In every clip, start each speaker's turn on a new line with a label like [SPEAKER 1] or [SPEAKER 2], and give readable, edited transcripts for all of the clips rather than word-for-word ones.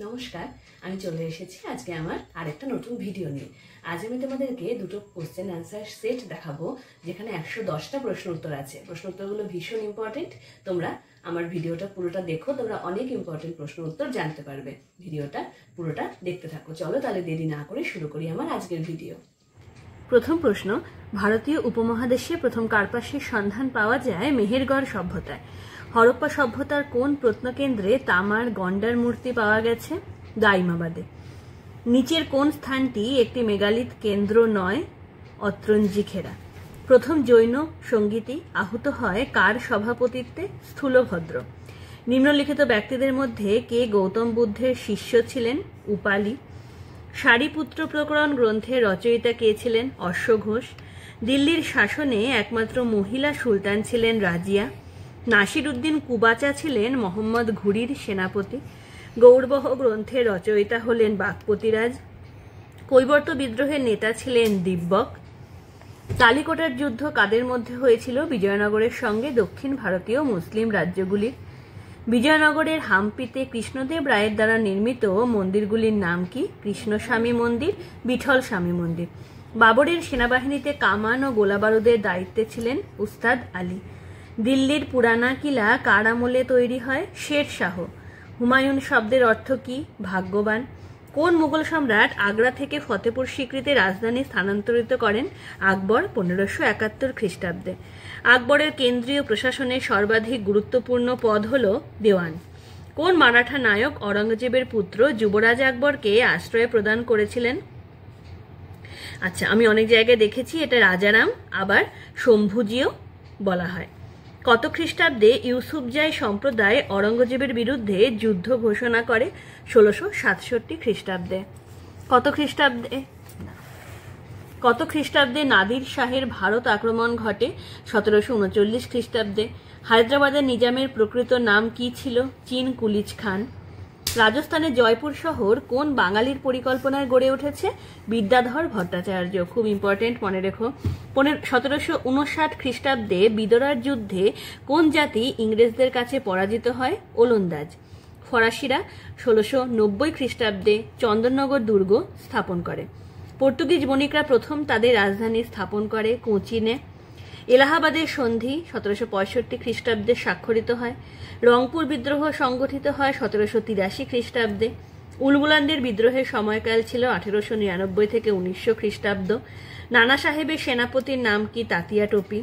[SPEAKER 1] নমস্কার, আমি চলে এসেছি আজকে আমার আরেকটা নতুন ভিডিও নিয়ে। আজ আমি তোমাদেরকে দুটো কোশ্চেন অ্যান্সার সেট দেখাবো, যেখানে 110টা প্রশ্ন উত্তর আছে। প্রশ্ন উত্তরগুলো ভীষণ ইম্পর্টেন্ট। তোমরা আমার ভিডিওটা পুরোটা দেখো, তোমরা অনেক ইম্পর্টেন্ট প্রশ্ন উত্তর জানতে পারবে। ভিডিওটা পুরোটা দেখতে থাকো। চলো তাহলে দেরি না করে শুরু করি আমার আজকের ভিডিও। প্রথম প্রশ্ন, ভারতীয় উপমহাদেশে প্রথম কার্পাসের সন্ধান পাওয়া যায় মেহেরগড় সভ্যতায়। হরপ্পা সভ্যতার কোন প্রত্নকেন্দ্রে তামার গন্ডার মূর্তি পাওয়া গেছে? দাইমাবাদে। নিচের কোন স্থানটি একটি মেগালিথ কেন্দ্র নয়? অত্রঞ্জিখেরা। প্রথম জৈন সঙ্গীতী আহুত হয় কার সভাপতিত্বে? স্থূলভদ্র। নিম্নলিখিত ব্যক্তিদের মধ্যে কে গৌতম বুদ্ধের শিষ্য ছিলেন? উপালি। সারিপুত্র প্রকরণ গ্রন্থের রচয়িতা কে ছিলেন? অশ্ব ঘোষ। দিল্লির শাসনে একমাত্র মহিলা সুলতান ছিলেন রাজিয়া। নাসির উদ্দিন কুবাচা ছিলেন মোহাম্মদ ঘুরির সেনাপতি। গৌড়বহ গ্রন্থের রচয়িতা হলেন বাগপতিরাজ। কৈবর্ত বিদ্রোহের নেতা ছিলেন দিব্যক। তালিকোটার যুদ্ধ কাদের মধ্যে হয়েছিল? বিজয়নগরের সঙ্গে দক্ষিণ ভারতীয় মুসলিম রাজ্যগুলির। বিজয়নগরের হাম্পিতে কৃষ্ণদেব রায়ের দ্বারা নির্মিত মন্দিরগুলির নাম কি? কৃষ্ণস্বামী মন্দির, বিঠল স্বামী মন্দির। বাবরের সেনাবাহিনীতে কামান ও গোলাবারুদের দায়িত্বে ছিলেন উস্তাদ আলী। দিল্লির পুরানা কিলা কার আমলে তৈরি হয়? শের শাহ। হুমায়ুন শব্দের অর্থ কি? ভাগ্যবান। কোন মুঘল সম্রাট আগ্রা থেকে ফতেপুর সিক্রিতে রাজধানী স্থানান্তরিত করেন? আকবর 1571 খ্রিস্টাব্দে। আকবরের কেন্দ্রীয় প্রশাসনের সর্বাধিক গুরুত্বপূর্ণ পদ হল দেওয়ান। কোন মারাঠা নায়ক অরঙ্গজেবের পুত্র যুবরাজ আকবরকে আশ্রয় প্রদান করেছিলেন? আচ্ছা, আমি অনেক জায়গায় দেখেছি এটা রাজারাম, আবার শম্ভুজিও বলা হয়। কত খ্রিস্টাব্দে ইউসুফজাই সম্প্রদায় অরঙ্গজেবের বিরুদ্ধে যুদ্ধ ঘোষণা করে? 1667 খ্রিস্টাব্দে। কত খ্রিস্টাব্দে নাদির শাহের ভারত আক্রমণ ঘটে? 1739 খ্রিস্টাব্দে। হায়দ্রাবাদের নিজামের প্রকৃত নাম কি ছিল? চীন কুলিজ খান। রাজস্থানের জয়পুর শহর কোন বাঙালির পরিকল্পনায় গড়ে উঠেছে? বিদ্যাধর ভট্টাচার্য। খুব ইম্পর্টেন্ট, মনে রেখো। 1759 খ্রিস্টাব্দে বিদরার যুদ্ধে কোন জাতি ইংরেজদের কাছে পরাজিত হয়? ওলন্দাজ। ফরাসিরা 1690 খ্রিস্টাব্দে চন্দননগর দুর্গ স্থাপন করে। পর্তুগিজ বণিকরা প্রথম তাদের রাজধানী স্থাপন করে কোচিনে। এলাহাবাদের সন্ধি 1765 খ্রিস্টাব্দে স্বাক্ষরিত হয়। রংপুর বিদ্রোহ সংগঠিত হয় 1783 খ্রিস্টাব্দে। উলগুলানদের বিদ্রোহের সময়কাল ছিল 1899 থেকে 1900 খ্রিস্টাব্দ। নানা সাহেবের সেনাপতির নাম কি? তাতিয়া টোপি।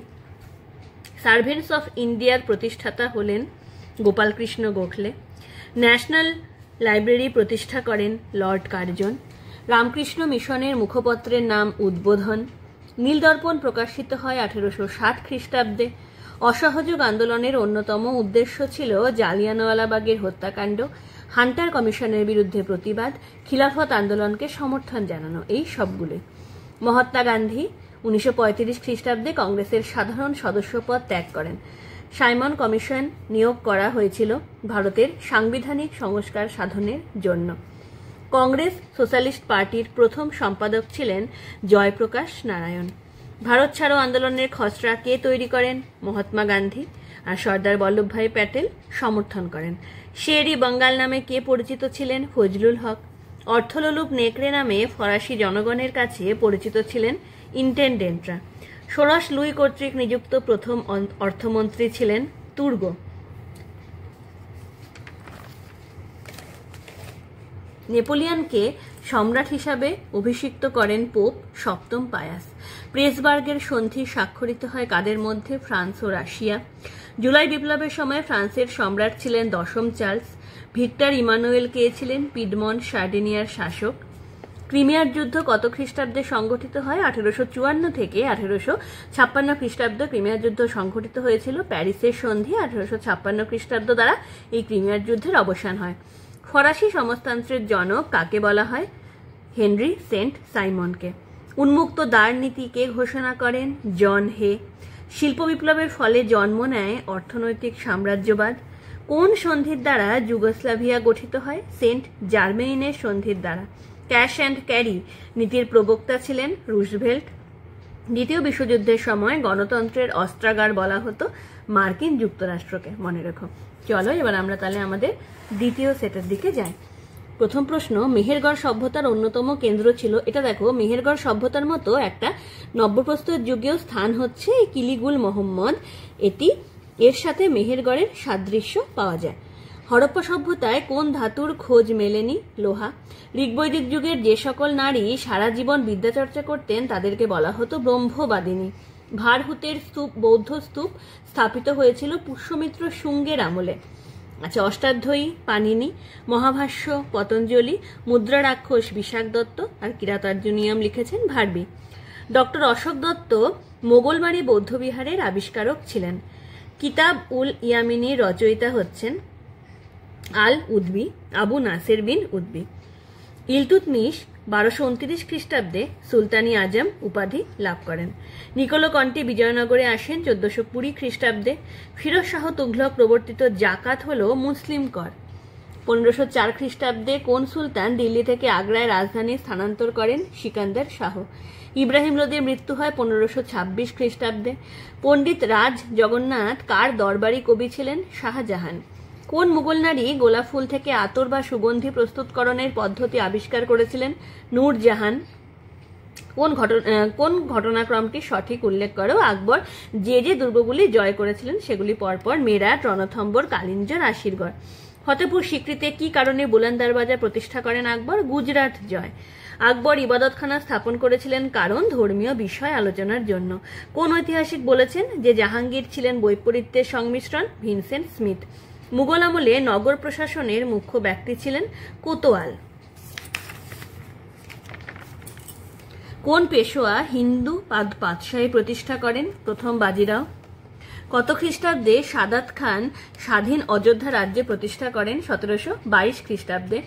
[SPEAKER 1] সার্ভেন্টস অফ ইন্ডিয়ার প্রতিষ্ঠাতা হলেন গোপালকৃষ্ণ গোখলে। ন্যাশনাল লাইব্রেরি প্রতিষ্ঠা করেন লর্ড কার্জন। রামকৃষ্ণ মিশনের মুখপত্রের নাম উদ্বোধন। নীলদর্পণ প্রকাশিত হয় 1860 খ্রিস্টাব্দে। অসহযোগ আন্দোলনের অন্যতম উদ্দেশ্য ছিল জালিয়ানওয়ালাবাগের হত্যাকাণ্ড, হান্টার কমিশনের বিরুদ্ধে প্রতিবাদ, খিলাফত আন্দোলনকে সমর্থন জানানো, এই সবগুলি। মহাত্মা গান্ধী 1935 খ্রিস্টাব্দে কংগ্রেসের সাধারণ সদস্যপদ ত্যাগ করেন। সাইমন কমিশন নিয়োগ করা হয়েছিল ভারতের সাংবিধানিক সংস্কার সাধনের জন্য। কংগ্রেস সোশ্যালিস্ট পার্টির প্রথম সম্পাদক ছিলেন জয়প্রকাশ নারায়ণ। ভারত ছাড়ো আন্দোলনের খসড়া কে তৈরি করেন? মহাত্মা গান্ধী। আর সর্দার বল্লভভাই প্যাটেল সমর্থন করেন। শেরি বাঙ্গাল নামে কে পরিচিত ছিলেন? ফজলুল হক। অর্থলোলুপ নেকড়ে নামে ফরাসি জনগণের কাছে পরিচিত ছিলেন ইন্টেন্ডেন্টরা। ষোড়শ লুই কর্তৃক নিযুক্ত প্রথম অর্থমন্ত্রী ছিলেন তুর্গ। নেপোলিয়নকে সম্রাট হিসাবে অভিষিক্ত করেন পোপ সপ্তম পায়াস। প্রেসবার্গের সন্ধি স্বাক্ষরিত হয় কাদের মধ্যে? ফ্রান্স ও রাশিয়া। জুলাই বিপ্লবের সময় ফ্রান্সের সম্রাট ছিলেন দশম চার্লস। ভিক্টর ইমানুয়েল কে ছিলেন পিডমন্ট সার্ডিনিয়ার শাসক। ক্রিমিয়ার যুদ্ধ কত খ্রিস্টাব্দে সংঘটিত হয়? 1854 থেকে 1856 খ্রিস্টাব্দ ক্রিমিয়ার যুদ্ধ সংঘটিত হয়েছিল। প্যারিসের সন্ধি 1856 খ্রিস্টাব্দ দ্বারা এই ক্রিমিয়ার যুদ্ধের অবসান হয়। ফরাসি সমাজতন্ত্রের জনক কাকে বলা হয়? হেনরি সেন্ট সাইমনকে। উন্মুক্ত দ্বার নীতি কে ঘোষণা করেন? জন হে। শিল্প বিপ্লবের ফলে জন্ম নেয় অর্থনৈতিক সাম্রাজ্যবাদ। কোন সন্ধির দ্বারা যুগোস্লাভিয়া গঠিত হয়? সেন্ট জার্মেইনের সন্ধির দ্বারা। ক্যাশ অ্যান্ড ক্যারি নীতির প্রবক্তা ছিলেন রুজভেল্ট। দ্বিতীয় বিশ্বযুদ্ধের সময় গণতন্ত্রের অস্ত্রাগার বলা হতো মার্কিন যুক্তরাষ্ট্রকে, মনে রেখো। চলো এবার আমরা তাহলে আমাদের দ্বিতীয় সেটের দিকে যাই। প্রথম প্রশ্ন, মেহেরগড় সভ্যতার অন্যতম কেন্দ্র ছিল, এটা দেখো মেহেরগড় সভ্যতার মতো একটা নব্যপ্রস্তর যুগীয় স্থান হচ্ছে এই কিলিগুল মোহাম্মদ, এর সাথে মেহেরগড়ের সাদৃশ্য পাওয়া যায়। হরপ্পা সভ্যতায় কোন ধাতুর খোঁজ মেলেনি? লোহা। ঋগ্বৈদিক যুগের যে সকল নারী সারা জীবন বিদ্যাচর্চা করতেন তাদেরকে বলা হতো ব্রহ্মবাদিনী। ভারহুতের স্তূপ, বৌদ্ধ স্তূপ স্থাপিত হয়েছিল পুষ্যমিত্র শুঙ্গের আমলে। আচ্ছা, অষ্টাধ্যায়ী পাণিনি, মহাভাষ্য পতঞ্জলি, মুদ্রা রাক্ষস বিশাখ দত্ত, আর কিরাতার্জুনিয়াম লিখেছেন ভারবি। ডক্টর অশোক দত্ত মোগলবাড়ি বৌদ্ধবিহারের আবিষ্কারক ছিলেন। কিতাব উল ইয়ামিনীর রচয়িতা হচ্ছেন আল উদ্বি, আবু নাসের বিন উদ্বি। ইলতুৎমিশ 1229 খ্রিস্টাব্দে সুলতানি আজম উপাধি লাভ করেন। নিকোলো কন্টি বিজয়নগরে আসেন 1420 খ্রিস্টাব্দে। ফিরোজ শাহ তুঘলক প্রবর্তিত জাকাত হল মুসলিম কর। 1504 খ্রিস্টাব্দে কোন সুলতান দিল্লি থেকে আগ্রায় রাজধানী স্থানান্তর করেন? সিকান্দার শাহ। ইব্রাহিম লোদির মৃত্যু হয় 1526 খ্রিস্টাব্দে। পণ্ডিত রাজ জগন্নাথ কার দরবারি কবি ছিলেন? শাহজাহান। কোন মুঘল নারী গোলাপ ফুল থেকে আতর বা সুগন্ধি প্রস্তুতকরণের পদ্ধতি আবিষ্কার করেছিলেন? নূরজাহান। কোন ঘটনাক্রমটি সঠিক উল্লেখ করো? আকবর যে দুর্গগুলি জয় করেছিলেন সেগুলি পরপর মেরাট, রণথম্বর, কালিঞ্জর, আশিরগড়। ফতেপুর সিক্রিতে কি কারণে বুলন্দার বাজার প্রতিষ্ঠা করেন আকবর? গুজরাট জয়। আকবর ইবাদতখানা স্থাপন করেছিলেন কারণ ধর্মীয় বিষয় আলোচনার জন্য। কোন ঐতিহাসিক বলেছেন যে জাহাঙ্গীর ছিলেন বৈপরীত্যের সংমিশ্রণ? Vincent Smith. মুঘল আমলে নগর প্রশাসনের মুখ্য ব্যক্তি ছিলেন কোতোয়াল। কোন পেশোয়া হিন্দু পাতশাহী প্রতিষ্ঠা করেন? প্রথম বাজিরাও। কত খ্রিস্টাব্দে সাদাত খান স্বাধীন অযোধ্যা রাজ্য প্রতিষ্ঠা করেন? 1722 খ্রিস্টাব্দে।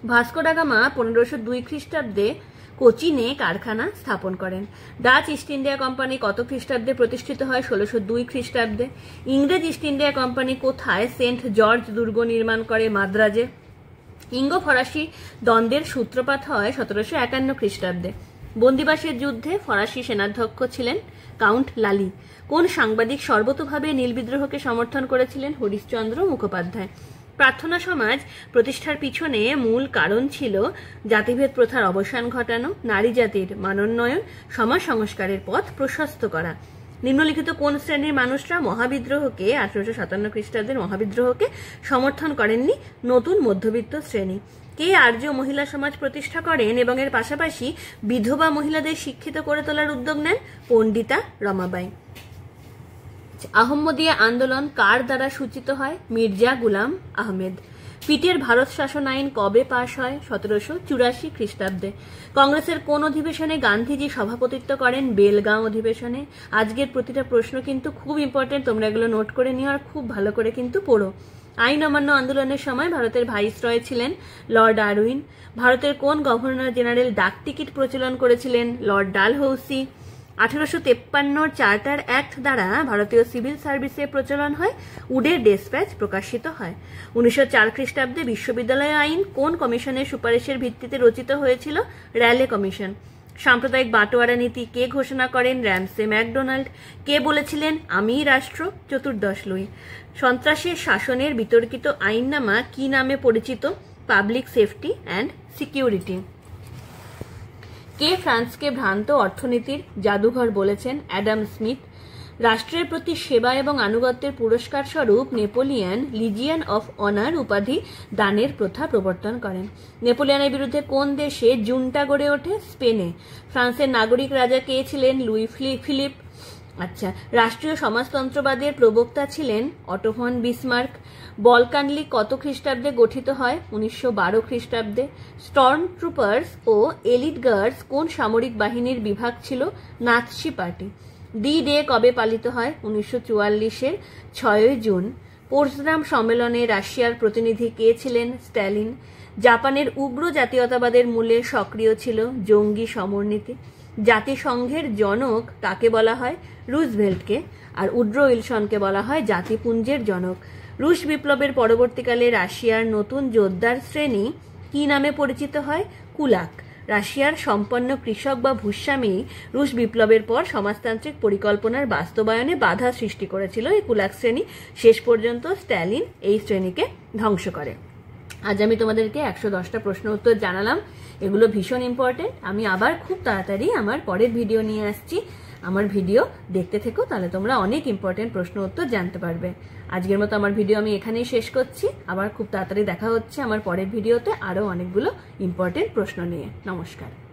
[SPEAKER 1] ভাস্কো ডা গামা 1502 খ্রিস্টাব্দে কোচিনে কারখানা স্থাপন করেন। ডাচ ইস্ট ইন্ডিয়া কোম্পানি কত খ্রিস্টাব্দে প্রতিষ্ঠিত হয়? 1602 খ্রিস্টাব্দে। ইংরেজ ইস্ট ইন্ডিয়া কোম্পানি কোথায় সেন্ট জর্জ দুর্গ নির্মাণ করে? মাদ্রাজে। ইঙ্গো ফরাসি দ্বন্দ্বের সূত্রপাত হয় 1751 খ্রিস্টাব্দে। বন্দিবাসের যুদ্ধে ফরাসি সেনাধ্যক্ষ ছিলেন কাউন্ট লালি। কোন সাংবাদিক সর্বতোভাবে নীল বিদ্রোহকে সমর্থন করেছিলেন? হরিশ্চন্দ্র মুখোপাধ্যায়। প্রার্থনা সমাজ প্রতিষ্ঠার পিছনে মূল কারণ ছিল জাতিভেদ প্রথার অবসান ঘটানো, নারী জাতির মানোন্নয়ন, সমাজ সংস্কারের পথ প্রশস্ত করা। নিম্নলিখিত কোন শ্রেণীর মানুষরা মহাবিদ্রোহকে 1857 খ্রিস্টাব্দের মহাবিদ্রোহকে সমর্থন করেননি? নতুন মধ্যবিত্ত শ্রেণী। কে আর্য মহিলা সমাজ প্রতিষ্ঠা করেন এবং এর পাশাপাশি বিধবা মহিলাদের শিক্ষিত করে তোলার উদ্যোগ নেন? পণ্ডিতা রমাবাই। আহমদিয়া আন্দোলন কার দ্বারা সূচিত হয়? মির্জা গুলাম আহমেদ। পিটের ভারত শাসন আইন কবে পাশ হয়? 1784 খ্রিস্টাব্দে। কংগ্রেসের কোন অধিবেশনে গান্ধীজি সভাপতিত্ব করেন? বেলগাঁও অধিবেশনে। আজকের প্রতিটা প্রশ্ন কিন্তু খুব ইম্পর্টেন্ট, তোমরা এগুলো নোট করে নিও আর খুব ভালো করে কিন্তু পড়ো। আইন অমান্য আন্দোলনের সময় ভারতের ভাইসরয় ছিলেন লর্ড আরউইন। ভারতের কোন গভর্নর জেনারেল ডাক টিকিট প্রচলন করেছিলেন? লর্ড ডালহৌসি। 1853 চার্টার অ্যাক্ট দ্বারা ভারতীয় সিভিল সার্ভিসের প্রচলন হয়। উডের ডেসপ্যাচ প্রকাশিত হয়। 1904 খ্রিস্টাব্দে বিশ্ববিদ্যালয় আইন কোন কমিশনের সুপারিশের ভিত্তিতে রচিত হয়েছিল? Raleigh commission. সাম্প্রদায়িক বাটোয়ারা নীতি কে ঘোষণা করেন? Ramsay McDonald. কে বলেছিলেন আমিই রাষ্ট্র? চতুর্দশ লুই। সন্ত্রাসের শাসনের বিতর্কিত আইননামা কি নামে পরিচিত? Public safety and security. কে ফ্রান্সকে ভ্রান্ত অর্থনীতির জাদুঘর বলেছেন? Adam Smith. রাষ্ট্রের প্রতি সেবা এবং আনুগত্যের পুরস্কার স্বরূপ নেপোলিয়ন লিজিয়ন অফ অনার উপাধি দানের প্রথা প্রবর্তন করেন। নেপোলিয়নের বিরুদ্ধে কোন দেশে জুনটা গড়ে ওঠে? স্পেনে। ফ্রান্সের নাগরিক রাজা কে ছিলেন? Louis Philippe. আচ্ছা, রাষ্ট্রীয় সমাজতন্ত্রবাদের প্রবক্তা ছিলেন Otto von Bismarck. Balkan league কত খ্রিস্টাব্দে গঠিত হয়? 1912 খ্রিস্টাব্দে। স্টর্ম ট্রুপার্স ও এলিট গার্ডস কোন সামরিক বাহিনীর বিভাগ ছিল? Nazi party. ডি ডে কবে পালিত হয়? 1944-এর 6 জুন। পোটসদাম সম্মেলনে রাশিয়ার প্রতিনিধি কে ছিলেন? স্ট্যালিন। জাপানের উগ্র জাতীয়তাবাদের মূলে সক্রিয় ছিল জঙ্গি সমরনীতি। জাতিসংঘের জনক কাকে বলা হয়? রুজভেল্টকে। আর উড্রো উইলসনকে বলা হয় জাতিপুঞ্জের জনক। রুশ বিপ্লবের পরবর্তীকালে রাশিয়ার নতুন জোরদার শ্রেণী কি নামে পরিচিত হয়? কুলাক। রাশিয়ার সম্পন্ন কৃষক বা ভূস্বামী রুশ বিপ্লবের পর সমাজতান্ত্রিক পরিকল্পনার বাস্তবায়নে বাধা সৃষ্টি করেছিল এই কুলাক শ্রেণী। শেষ পর্যন্ত স্ট্যালিন এই শ্রেণীকে ধ্বংস করে। আজ আমি তোমাদেরকে 110টা প্রশ্ন উত্তর জানালাম, এগুলো ভীষণ ইম্পর্টেন্ট। আমি আবার খুব তাড়াতাড়ি আমার পরের ভিডিও নিয়ে আসছি, আমার ভিডিও দেখতে থেকো, তাহলে তোমরা অনেক ইম্পর্টেন্ট প্রশ্ন উত্তর জানতে পারবে। আজকের মতো আমার ভিডিও আমি এখানেই শেষ করছি, আবার খুব তাড়াতাড়ি দেখা হচ্ছে আমার পরের ভিডিওতে আরও অনেকগুলো ইম্পর্টেন্ট প্রশ্ন নিয়ে। নমস্কার।